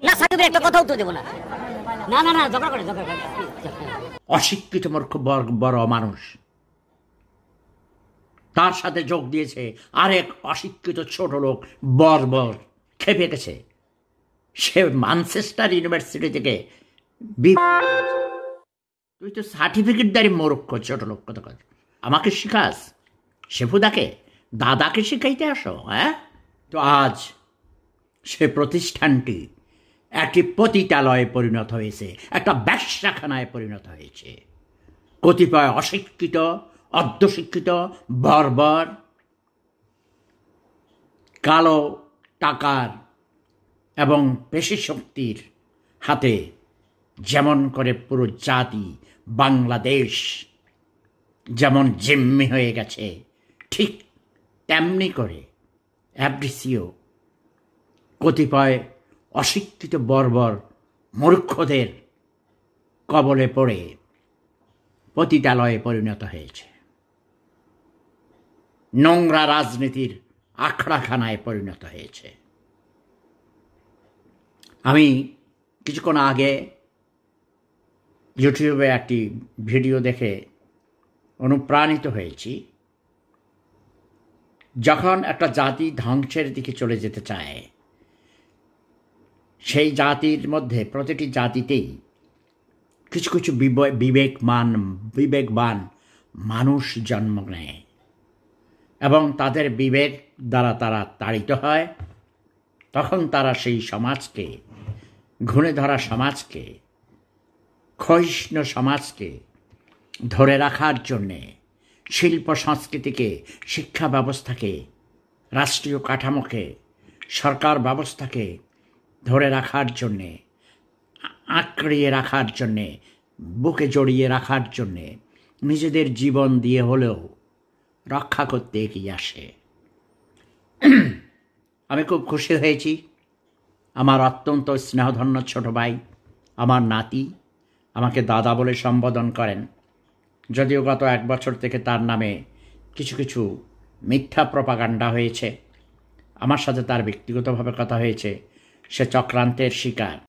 না সাকিবের একটা কথাও তো দেবো না। না না না, ঝগড়া করে ঝগড়া করে। অশিক্ষিত মূর্খ বড় মানুষ, তার সাথে যোগ দিয়েছে আরেক অশিক্ষিত ছোট লোক বর্বর, খেপে গেছে। সে ম্যানচেস্টার ইউনিভার্সিটি থেকে তুই তো সার্টিফিকেটদারি মূর্খ ছোট লোক কত কথা আমাকে শিখাস? শেফুদাকে দাদাকে শিখাইতে আসো? হ্যাঁ, তো আজ সে প্রতিষ্ঠানটি একটি পতিতালয়ে পরিণত হয়েছে, একটা ব্যবসাখানায় পরিণত হয়েছে। কতিপয় অশিক্ষিত, অর্ধশিক্ষিত, বর্বর, কালো টাকার এবং পেশি শক্তির হাতে যেমন করে পুরো জাতি বাংলাদেশ যেমন জিম্মি হয়ে গেছে, ঠিক তেমনি করে এফডিসিও কতিপয় অশিক্ষিত বর্বর মূর্খদের কবলে পড়ে পতিতালয়ে পরিণত হয়েছে, নোংরা রাজনীতির আখড়াখানায় পরিণত হয়েছে। আমি কিছুক্ষণ আগে ইউটিউবে একটি ভিডিও দেখে অনুপ্রাণিত হয়েছি। যখন একটা জাতি ধ্বংসের দিকে চলে যেতে চায়, সেই জাতির মধ্যে প্রতিটি জাতিতেই কিছু কিছু বিবেকবান মানুষ জন্ম নেয় এবং তাদের বিবেক দ্বারা তারা তাড়িত হয়। তখন তারা সেই সমাজকে, ঘুণে ধরা সমাজকে, ক্ষয়িষ্ণু সমাজকে ধরে রাখার জন্যে শিল্প সংস্কৃতিকে, শিক্ষা ব্যবস্থাকে, রাষ্ট্রীয় কাঠামোকে, সরকার ব্যবস্থাকে ধরে রাখার জন্যে, আঁকড়িয়ে রাখার জন্যে, বুকে জড়িয়ে রাখার জন্যে নিজেদের জীবন দিয়ে হলেও রক্ষা করতে এগিয়ে আসে। আমি খুব খুশি হয়েছি। আমার অত্যন্ত স্নেহধন্য ছোট ভাই, আমার নাতি, আমাকে দাদা বলে সম্বোধন করেন। যদিও গত 1 বছর থেকে তার নামে কিছু কিছু মিথ্যা প্রপাগান্ডা হয়েছে। আমার সাথে তার ব্যক্তিগতভাবে কথা হয়েছে। সে চক্রান্তের শিকার।